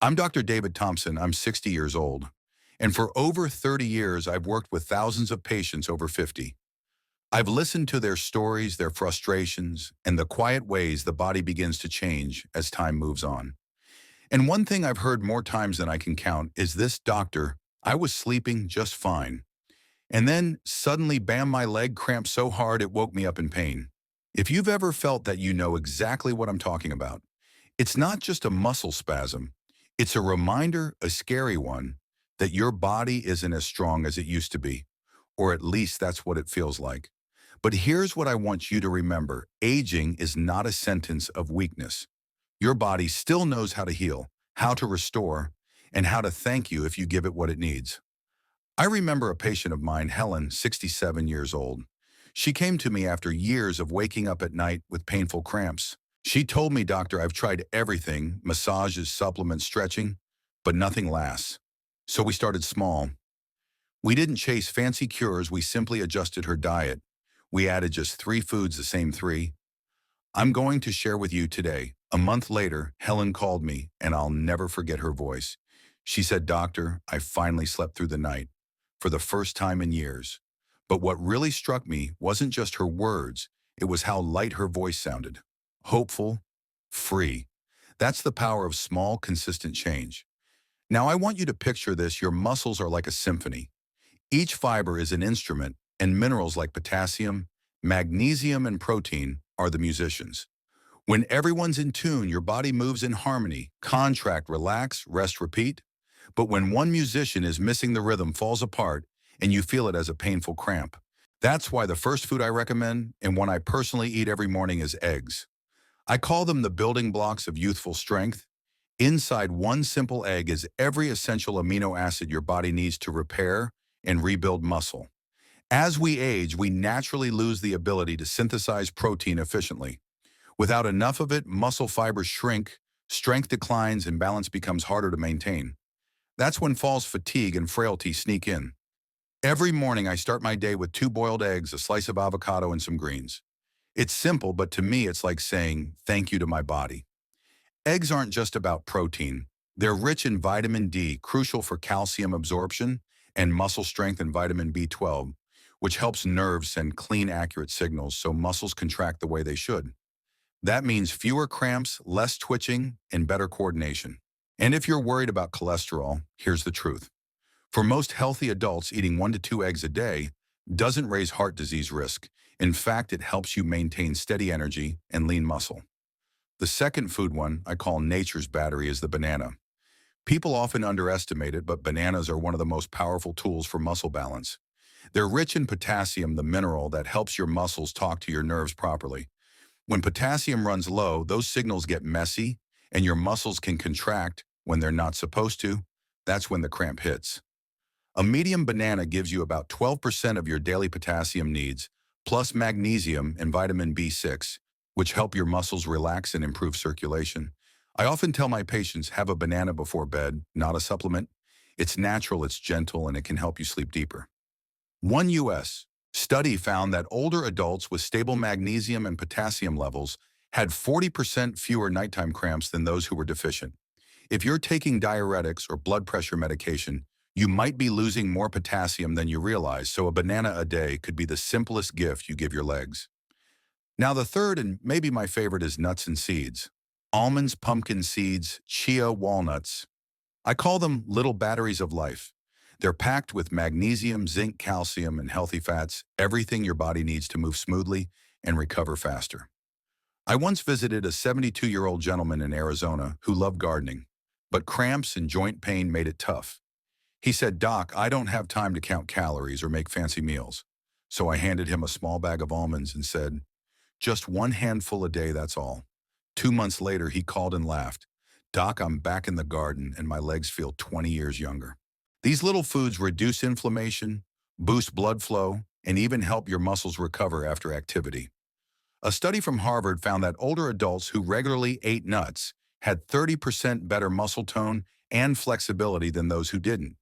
I'm Dr. David Thompson. I'm 60 years old. And for over 30 years, I've worked with thousands of patients over 50. I've listened to their stories, their frustrations, and the quiet ways the body begins to change as time moves on. And one thing I've heard more times than I can count is this: doctor, I was sleeping just fine. And then suddenly, bam, my leg cramped so hard it woke me up in pain. If you've ever felt that, you know exactly what I'm talking about. It's not just a muscle spasm. It's a reminder, a scary one, that your body isn't as strong as it used to be, or at least that's what it feels like. But here's what I want you to remember. Aging is not a sentence of weakness. Your body still knows how to heal, how to restore, and how to thank you if you give it what it needs. I remember a patient of mine, Helen, 67 years old. She came to me after years of waking up at night with painful cramps. She told me, "Doctor, I've tried everything, massages, supplements, stretching, but nothing lasts." So we started small. We didn't chase fancy cures, we simply adjusted her diet. We added just 3 foods, the same 3. I'm going to share with you today. A month later, Helen called me, and I'll never forget her voice. She said, "Doctor, I finally slept through the night for the first time in years." But what really struck me wasn't just her words, it was how light her voice sounded. Hopeful, free. That's the power of small, consistent change. Now I want you to picture this. Your muscles are like a symphony. Each fiber is an instrument, and minerals like potassium, magnesium, and protein are the musicians. When everyone's in tune, your body moves in harmony. Contract, relax, rest, repeat. But when one musician is missing, the rhythm falls apart, and you feel it as a painful cramp. That's why the first food I recommend, and one I personally eat every morning, is eggs. I call them the building blocks of youthful strength. Inside one simple egg is every essential amino acid your body needs to repair and rebuild muscle. As we age, we naturally lose the ability to synthesize protein efficiently. Without enough of it, muscle fibers shrink, strength declines, and balance becomes harder to maintain. That's when falls, fatigue, and frailty sneak in. Every morning, I start my day with 2 boiled eggs, a slice of avocado, and some greens. It's simple, but to me, it's like saying thank you to my body. Eggs aren't just about protein. They're rich in vitamin D, crucial for calcium absorption, and muscle strength, and vitamin B12, which helps nerves send clean, accurate signals so muscles contract the way they should. That means fewer cramps, less twitching, and better coordination. And if you're worried about cholesterol, here's the truth. For most healthy adults, eating 1 to 2 eggs a day doesn't raise heart disease risk. In fact, it helps you maintain steady energy and lean muscle. The second food one I call nature's battery is the banana. People often underestimate it, but bananas are one of the most powerful tools for muscle balance. They're rich in potassium, the mineral that helps your muscles talk to your nerves properly. When potassium runs low, those signals get messy, and your muscles can contract when they're not supposed to. That's when the cramp hits. A medium banana gives you about 12% of your daily potassium needs, plus magnesium and vitamin B6, which help your muscles relax and improve circulation. I often tell my patients, have a banana before bed, not a supplement. It's natural, it's gentle, and it can help you sleep deeper. One U.S. study found that older adults with stable magnesium and potassium levels had 40% fewer nighttime cramps than those who were deficient. If you're taking diuretics or blood pressure medication, you might be losing more potassium than you realize, so a banana a day could be the simplest gift you give your legs. Now the third, and maybe my favorite, is nuts and seeds. Almonds, pumpkin seeds, chia, walnuts. I call them little batteries of life. They're packed with magnesium, zinc, calcium, and healthy fats, everything your body needs to move smoothly and recover faster. I once visited a 72-year-old gentleman in Arizona who loved gardening, but cramps and joint pain made it tough. He said, "Doc, I don't have time to count calories or make fancy meals." So I handed him a small bag of almonds and said, "Just 1 handful a day, that's all." 2 months later, he called and laughed. "Doc, I'm back in the garden and my legs feel 20 years younger." These little foods reduce inflammation, boost blood flow, and even help your muscles recover after activity. A study from Harvard found that older adults who regularly ate nuts had 30% better muscle tone and flexibility than those who didn't.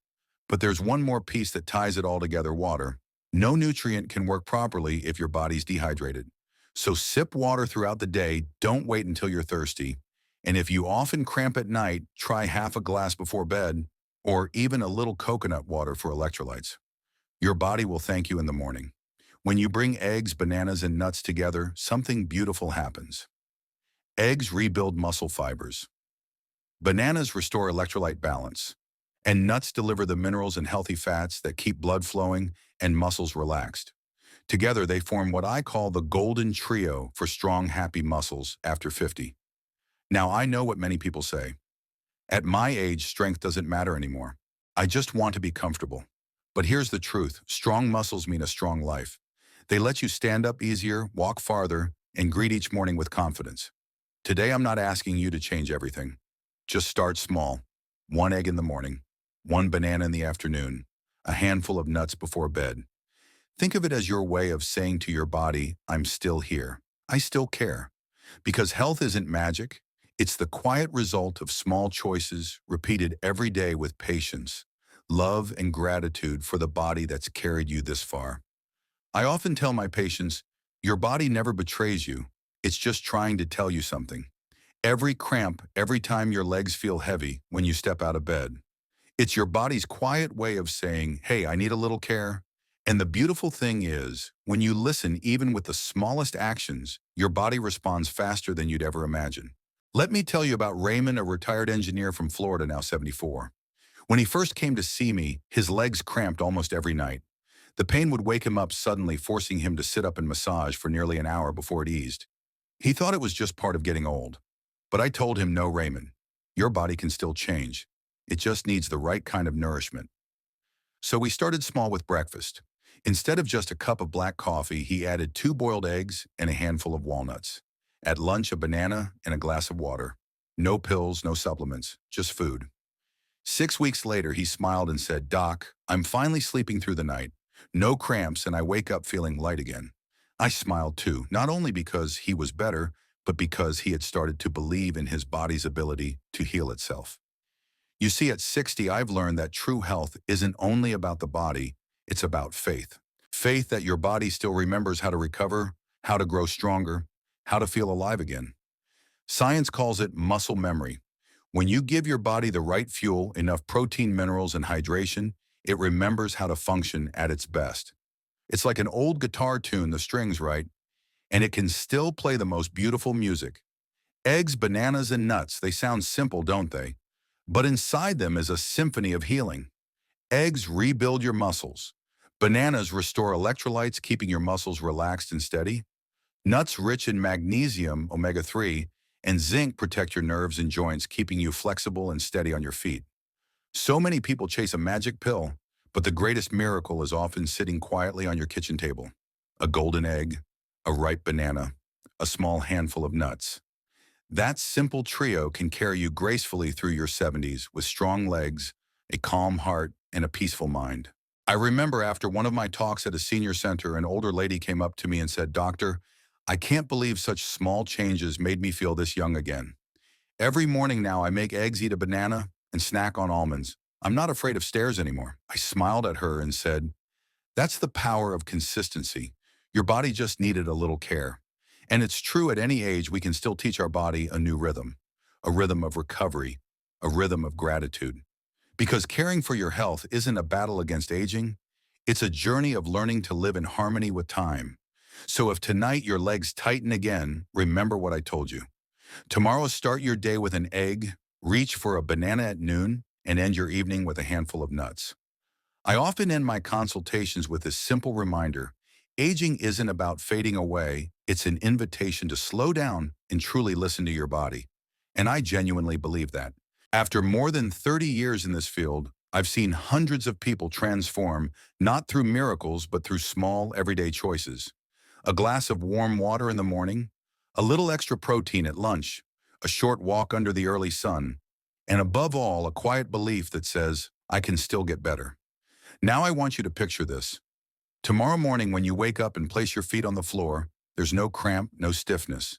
But there's one more piece that ties it all together: water. No nutrient can work properly if your body's dehydrated. So sip water throughout the day, don't wait until you're thirsty, And if you often cramp at night, try half a glass before bed or even a little coconut water for electrolytes. Your body will thank you in the morning. When you bring eggs, bananas, and nuts together, something beautiful happens. Eggs rebuild muscle fibers. Bananas restore electrolyte balance. And nuts deliver the minerals and healthy fats that keep blood flowing and muscles relaxed. Together, they form what I call the golden trio for strong, happy muscles after 50. Now, I know what many people say. At my age, strength doesn't matter anymore. I just want to be comfortable. But here's the truth. Strong muscles mean a strong life. They let you stand up easier, walk farther, and greet each morning with confidence. Today, I'm not asking you to change everything. Just start small. One egg in the morning, one banana in the afternoon, a handful of nuts before bed. Think of it as your way of saying to your body, I'm still here. I still care. Because health isn't magic. It's the quiet result of small choices repeated every day with patience, love, and gratitude for the body that's carried you this far. I often tell my patients, your body never betrays you. It's just trying to tell you something. Every cramp, every time your legs feel heavy when you step out of bed. It's your body's quiet way of saying, hey, I need a little care. And the beautiful thing is, when you listen even with the smallest actions, your body responds faster than you'd ever imagine. Let me tell you about Raymond, a retired engineer from Florida, now 74. When he first came to see me, his legs cramped almost every night. The pain would wake him up suddenly, forcing him to sit up and massage for nearly an hour before it eased. He thought it was just part of getting old. But I told him, no, Raymond, your body can still change. It just needs the right kind of nourishment. So we started small with breakfast. Instead of just a cup of black coffee, he added 2 boiled eggs and a handful of walnuts. At lunch, a banana and a glass of water. No pills, no supplements, just food. 6 weeks later, he smiled and said, Doc, I'm finally sleeping through the night. No cramps, and I wake up feeling light again. I smiled too, not only because he was better, but because he had started to believe in his body's ability to heal itself. You see, at 60, I've learned that true health isn't only about the body, it's about faith. Faith that your body still remembers how to recover, how to grow stronger, how to feel alive again. Science calls it muscle memory. When you give your body the right fuel, enough protein, minerals, and hydration, it remembers how to function at its best. It's like an old guitar tune, the strings right, and it can still play the most beautiful music. Eggs, bananas, and nuts, they sound simple, don't they? But inside them is a symphony of healing. Eggs rebuild your muscles. Bananas restore electrolytes, keeping your muscles relaxed and steady. Nuts rich in magnesium, omega-3, and zinc protect your nerves and joints, keeping you flexible and steady on your feet. So many people chase a magic pill, but the greatest miracle is often sitting quietly on your kitchen table. A golden egg, a ripe banana, a small handful of nuts. That simple trio can carry you gracefully through your 70s with strong legs, a calm heart, and a peaceful mind. I remember after one of my talks at a senior center, an older lady came up to me and said, Doctor, I can't believe such small changes made me feel this young again. Every morning now I make eggs, eat a banana, and snack on almonds. I'm not afraid of stairs anymore. I smiled at her and said, that's the power of consistency. Your body just needed a little care. And it's true, at any age, we can still teach our body a new rhythm, a rhythm of recovery, a rhythm of gratitude. Because caring for your health isn't a battle against aging, it's a journey of learning to live in harmony with time. So if tonight your legs tighten again, remember what I told you. Tomorrow, start your day with an egg, reach for a banana at noon, and end your evening with a handful of nuts. I often end my consultations with this simple reminder: aging isn't about fading away, it's an invitation to slow down and truly listen to your body. And I genuinely believe that. After more than 30 years in this field, I've seen hundreds of people transform, not through miracles, but through small, everyday choices. A glass of warm water in the morning, a little extra protein at lunch, a short walk under the early sun, and above all, a quiet belief that says, I can still get better. Now I want you to picture this. Tomorrow morning when you wake up and place your feet on the floor, there's no cramp, no stiffness.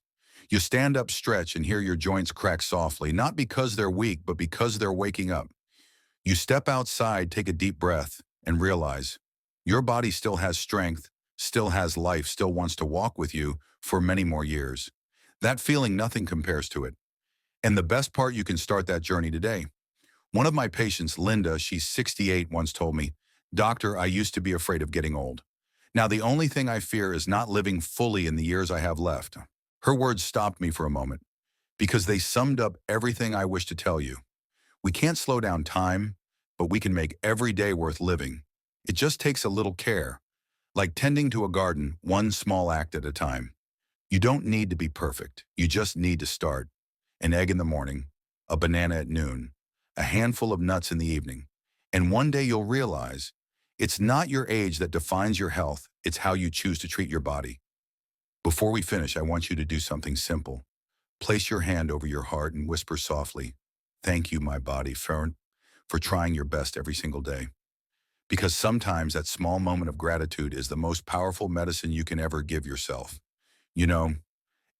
You stand up, stretch, and hear your joints crack softly, not because they're weak, but because they're waking up. You step outside, take a deep breath, and realize your body still has strength, still has life, still wants to walk with you for many more years. That feeling, nothing compares to it. And the best part, you can start that journey today. One of my patients, Linda, she's 68, once told me, "Doctor, I used to be afraid of getting old. Now the only thing I fear is not living fully in the years I have left." Her words stopped me for a moment because they summed up everything I wish to tell you. We can't slow down time, but we can make every day worth living. It just takes a little care, like tending to a garden, one small act at a time. You don't need to be perfect. You just need to start. An egg in the morning, a banana at noon, a handful of nuts in the evening. And one day you'll realize it's not your age that defines your health, it's how you choose to treat your body. Before we finish, I want you to do something simple. Place your hand over your heart and whisper softly, "Thank you, my body, for trying your best every single day." Because sometimes that small moment of gratitude is the most powerful medicine you can ever give yourself. You know,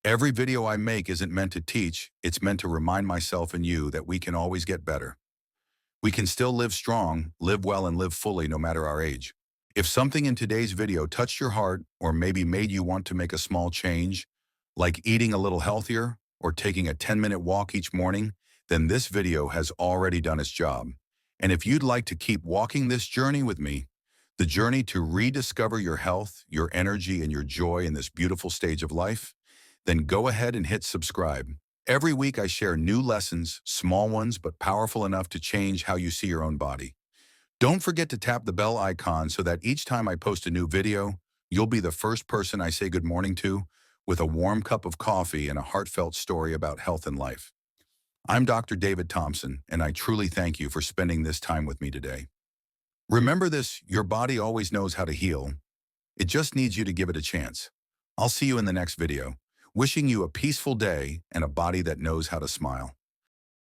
every video I make isn't meant to teach, it's meant to remind myself and you that we can always get better. We can still live strong, live well, and live fully no matter our age. If something in today's video touched your heart or maybe made you want to make a small change, like eating a little healthier or taking a 10-minute walk each morning, then this video has already done its job. And if you'd like to keep walking this journey with me, the journey to rediscover your health, your energy, and your joy in this beautiful stage of life, then go ahead and hit subscribe. Every week I share new lessons, small ones but powerful enough to change how you see your own body. Don't forget to tap the bell icon so that each time I post a new video, you'll be the first person I say good morning to with a warm cup of coffee and a heartfelt story about health and life. I'm Dr. David Thompson, and I truly thank you for spending this time with me today. Remember this, your body always knows how to heal. It just needs you to give it a chance. I'll see you in the next video, wishing you a peaceful day and a body that knows how to smile.